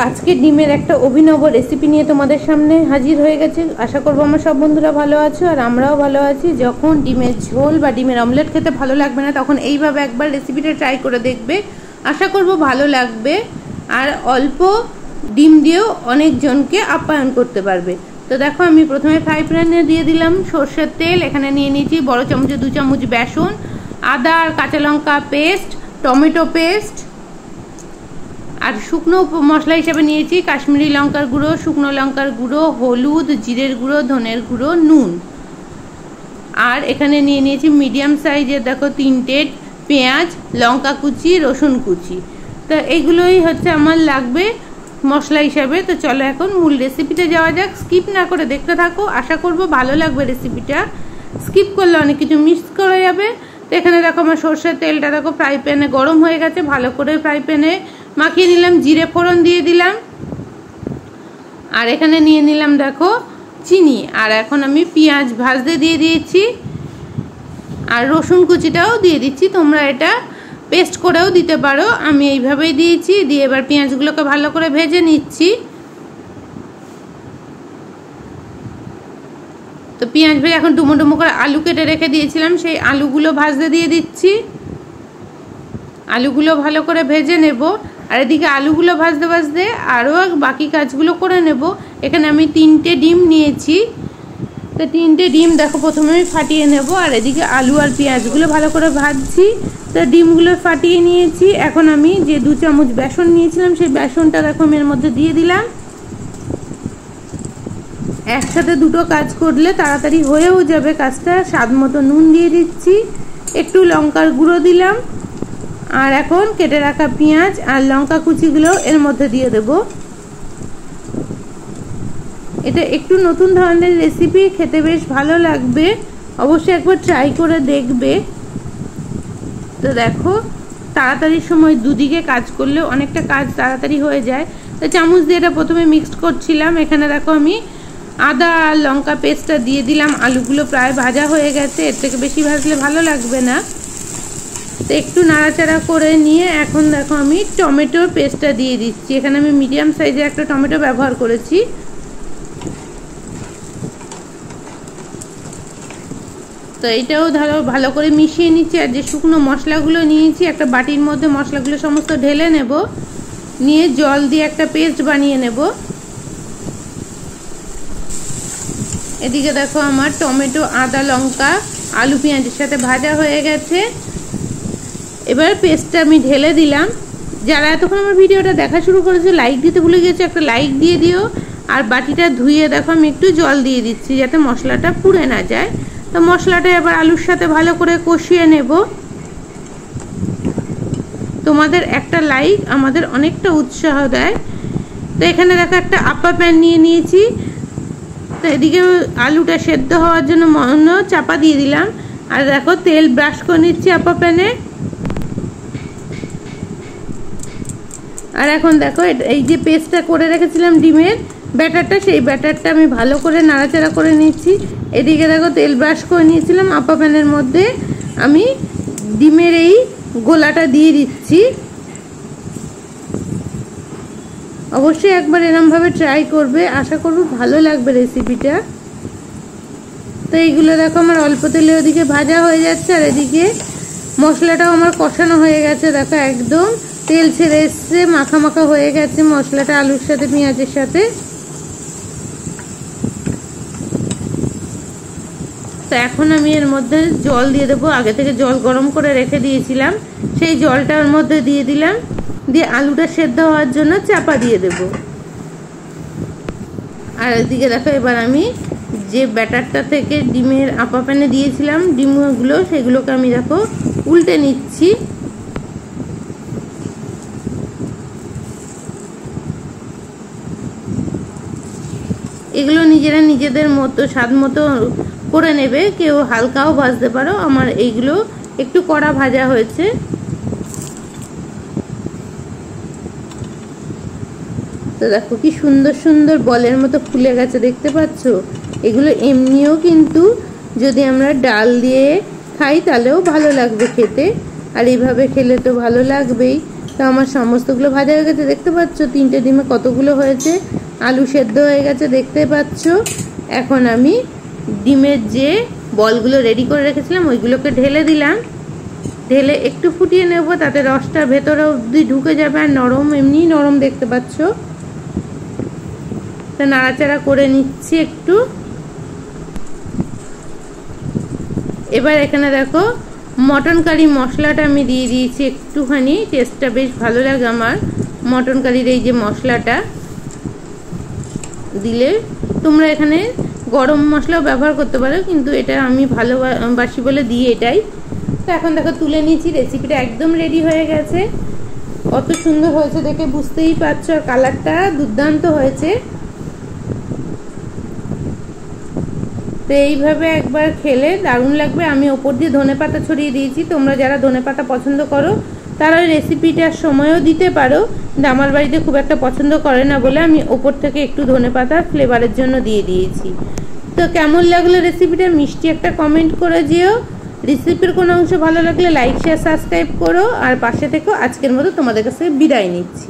আজকে ডিমের একটা অভিনব রেসিপি নিয়ে তোমাদের সামনে হাজির হয়ে গেছে। আশা করবো আমার সব বন্ধুরা ভালো আছো আর আমরাও ভালো আছি। যখন ডিমের ঝোল বা ডিমের অমলেট খেতে ভালো লাগবে না, তখন এইভাবে একবার রেসিপিটা ট্রাই করে দেখবে। আশা করবো ভালো লাগবে আর অল্প ডিম দিয়েও অনেকজনকে আপ্যায়ন করতে পারবে। তো দেখো, আমি প্রথমে ফ্রাই প্যানে দিয়ে দিলাম সর্ষের তেল। এখানে নিয়ে নিয়েছি বড় চামচে 2 চামচ বেসন, আদা আর কাঁচা লঙ্কা পেস্ট, টমেটো পেস্ট আর শুকনো মশলা হিসেবে নিয়েছি কাশ্মীরি লঙ্কার গুঁড়ো, শুকনো লঙ্কার গুঁড়ো, হলুদ, জিরের গুঁড়ো, ধনের গুঁড়ো, নুন। আর এখানে নিয়ে নিয়েছি মিডিয়াম সাইজের দেখো 3টে পেঁয়াজ, লঙ্কা কুচি, রসুন কুচি। তো এইগুলোই হচ্ছে আমার লাগবে মশলা হিসাবে। তো চলো এখন মূল রেসিপিতে যাওয়া যাক। স্কিপ না করে দেখতে থাকো, আশা করবো ভালো লাগবে রেসিপিটা। স্কিপ করলে অনেক কিছু মিস করা যাবে। তো এখানে দেখো আমার সর্ষের তেলটা দেখো ফ্রাই প্যানে গরম হয়ে গেছে। ভালো করে ফ্রাই প্যানে মাখিয়ে নিলাম, জিরে ফোড়ন দিয়ে দিলাম আর এখানে নিয়ে নিলাম দেখো চিনি। আর এখন আমি পেঁয়াজ ভাজতে দিয়ে দিয়েছি আর রসুন কুচিটাও দিয়ে দিচ্ছি। তোমরা এটা পেস্ট করেও দিতে পারো, আমি এইভাবেই দিয়েছি। দিয়ে এবার পেঁয়াজগুলোকে ভালো করে ভেজে নিচ্ছি। তো পেঁয়াজ ভেজে এখন ডুমো ডুমো করে আলু কেটে রেখে দিয়েছিলাম, সেই আলুগুলো ভাজতে দিয়ে দিচ্ছি। আলুগুলো ভালো করে ভেজে নেব আর এদিকে আলুগুলো ভাজতে ভাজতে আরও বাকি কাজগুলো করে নেব। এখানে আমি 3টে ডিম নিয়েছি। তো 3টে ডিম দেখো প্রথমে আমি ফাটিয়ে নেব আর এদিকে আলু আর পেঁয়াজগুলো ভালো করে ভাজছি। তো ডিমগুলো ফাটিয়ে নিয়েছি। এখন আমি যে 2 চামচ বেসন নিয়েছিলাম সেই বেসনটা দেখো আমি এর মধ্যে দিয়ে দিলাম। একসাথে দুটো কাজ করলে তাড়াতাড়ি হয়েও যাবে কাজটা। স্বাদ মতো নুন দিয়ে দিচ্ছি, একটু লঙ্কার গুঁড়ো দিলাম আর এখন কেটে রাখা পেঁয়াজ আর লঙ্কা কুচিগুলো এর মধ্যে দিয়ে দেব। এটা একটু নতুন ধরনের রেসিপি, খেতে বেশ ভালো লাগবে, অবশ্যই একবার ট্রাই করে দেখবে। তো দেখো তাড়াতাড়ির সময় দুদিকে কাজ করলে অনেকটা কাজ তাড়াতাড়ি হয়ে যায়। তো চামচ দিয়ে এটা প্রথমে মিক্সড করছিলাম। এখানে দেখো আমি আদা আর লঙ্কা পেস্টটা দিয়ে দিলাম। আলুগুলো প্রায় ভাজা হয়ে গেছে, এর থেকে বেশি ভাজলে ভালো লাগবে না। তো একটু নাড়াচাড়া করে নিয়ে এখন দেখো আমি টমেটোর পেস্টটা দিয়ে দিচ্ছি। এখানে আমি মিডিয়াম সাইজের একটা টমেটো ব্যবহার করেছি। তো এইটাও ধরো ভালো করে মিশিয়ে নিচ্ছি। আর যে শুকনো মশলাগুলো নিয়েছি একটা বাটির মধ্যে মশলাগুলো সমস্ত ঢেলে নেব, নিয়ে জল দিয়ে একটা পেস্ট বানিয়ে নেব। এদিকে দেখো আমার টমেটো, আদা, লঙ্কা, আলু, পেঁয়াজের সাথে ভাজা হয়ে গেছে। এবার পেস্টটা আমি ঢেলে দিলাম। যারা এতক্ষণ আমার ভিডিওটা দেখা শুরু করেছে লাইক দিতে ভুলে গেছে, একটা লাইক দিয়ে দিও। আর বাটিটা ধুয়ে দেখো আমি একটু জল দিয়ে দিচ্ছি যাতে মশলাটা পুড়ে না যায়। তো মশলাটা এবার আলুর সাথে ভালো করে কষিয়ে নেব। তোমাদের একটা লাইক আমাদের অনেকটা উৎসাহ দেয়। তো এখানে দেখো একটা আপ্পা প্যান নিয়ে নিয়েছি। তো এদিকে আলুটা সেদ্ধ হওয়ার জন্য চাপা দিয়ে দিলাম আর দেখো তেল ব্রাশ করে নিচ্ছি আপ্পা প্যানে। আর এখন দেখো এই যে পেস্টটা করে রেখেছিলাম ডিমের ব্যাটারটা, সেই ব্যাটারটা আমি ভালো করে নাড়াচাড়া করে নিচ্ছি। এদিকে দেখো তেল ব্রাশ করে নিয়েছিলাম আপ্পা প্যানের মধ্যে, আমি ডিমের এই গোলাটা দিয়ে দিচ্ছি। অবশ্যই একবার এরমভাবে ট্রাই করবে, আশা করব ভালো লাগবে রেসিপিটা। তো এইগুলো দেখো আমার অল্প তেলে ওদিকে ভাজা হয়ে যাচ্ছে আর এদিকে মশলাটাও আমার কষানো হয়ে গেছে। দেখো একদম তেল ছেড়ে এসছে, মাখা মাখা হয়ে গেছে মশলাটা আলুর সাথে পেঁয়াজের সাথে। তো এখন আমি এর মধ্যে জল দিয়ে দেবো। আগে থেকে জল গরম করে রেখে দিয়েছিলাম, সেই জলটা ওর মধ্যে দিয়ে দিলাম। দিয়ে আলুটা সেদ্ধ হওয়ার জন্য চাপা দিয়ে দেব। আর এদিকে দেখো এবার আমি যে ব্যাটারটা থেকে ডিমের আপ্পা প্যানে দিয়েছিলাম ডিমগুলো, সেগুলোকে আমি দেখো উল্টে নিচ্ছি। এগুলো নিজেরা নিজেদের মতো স্বাদ মতো করে নেবে, কেউ হালকাও ভাজতে পারো। আমার এইগুলো একটু কড়া ভাজা হয়েছে। তো দেখো কি সুন্দর সুন্দর বলের মতো ফুলে গেছে, দেখতে পাচ্ছ? এগুলো এমনিও কিন্তু যদি আমরা ডাল দিয়ে খাই তাহলেও ভালো লাগবে খেতে, আর এইভাবে খেলে তো ভালো লাগবেই। তো আমার সমস্তগুলো ভাজা হয়ে গেছে, দেখতে পাচ্ছ 3টে ডিমে কতগুলো হয়েছে। আলু সেদ্ধ হয়ে গেছে দেখতে পাচ্ছ। এখন আমি ডিমের যে বলগুলো রেডি করে রেখেছিলাম ওইগুলোকে ঢেলে দিলাম। ঢেলে একটু ফুটিয়ে নেব, তাতে রসটা ভেতরে অবধি ঢুকে যাবে। আর নরম, এমনি নরম দেখতে পাচ্ছ। তা নাড়াচাড়া করে নিচ্ছি একটু। এবার এখানে দেখো মটন কারি মশলাটা আমি দিয়ে দিয়েছি একটুখানি, টেস্টটা বেশ ভালো লাগে আমার মটন কারির এই যে মশলাটা দিলে। তোমরা এখানে গরম মশলাও ব্যবহার করতে পারো, কিন্তু এটা আমি ভালোবাসি বলে দিই এটাই। তো এখন দেখো তুলে নিয়েছি, রেসিপিটা একদম রেডি হয়ে গেছে। কত সুন্দর হয়েছে দেখে বুঝতেই পারছো, আর কালারটা দুর্দান্ত হয়েছে। তো এইভাবে একবার খেলে দারুণ লাগবে। আমি ওপর দিয়ে ধনেপাতা ছড়িয়ে দিয়েছি, তোমরা যারা ধনেপাতা পছন্দ করো তারা ওই রেসিপিটার সময়ও দিতে পারো, কিন্তু আমার বাড়িতে খুব একটা পছন্দ করে না বলে আমি ওপর থেকে একটু ধনেপাতা ফ্লেভারের জন্য দিয়ে দিয়েছি। তো কেমন লাগলো রেসিপিটা মিষ্টি একটা কমেন্ট করে যেও। রেসিপির কোনো অংশ ভালো লাগলে লাইক শেয়ার সাবস্ক্রাইব করো, আর পাশে থেকেও। আজকের মতো তোমাদের কাছে বিদায় নিচ্ছি।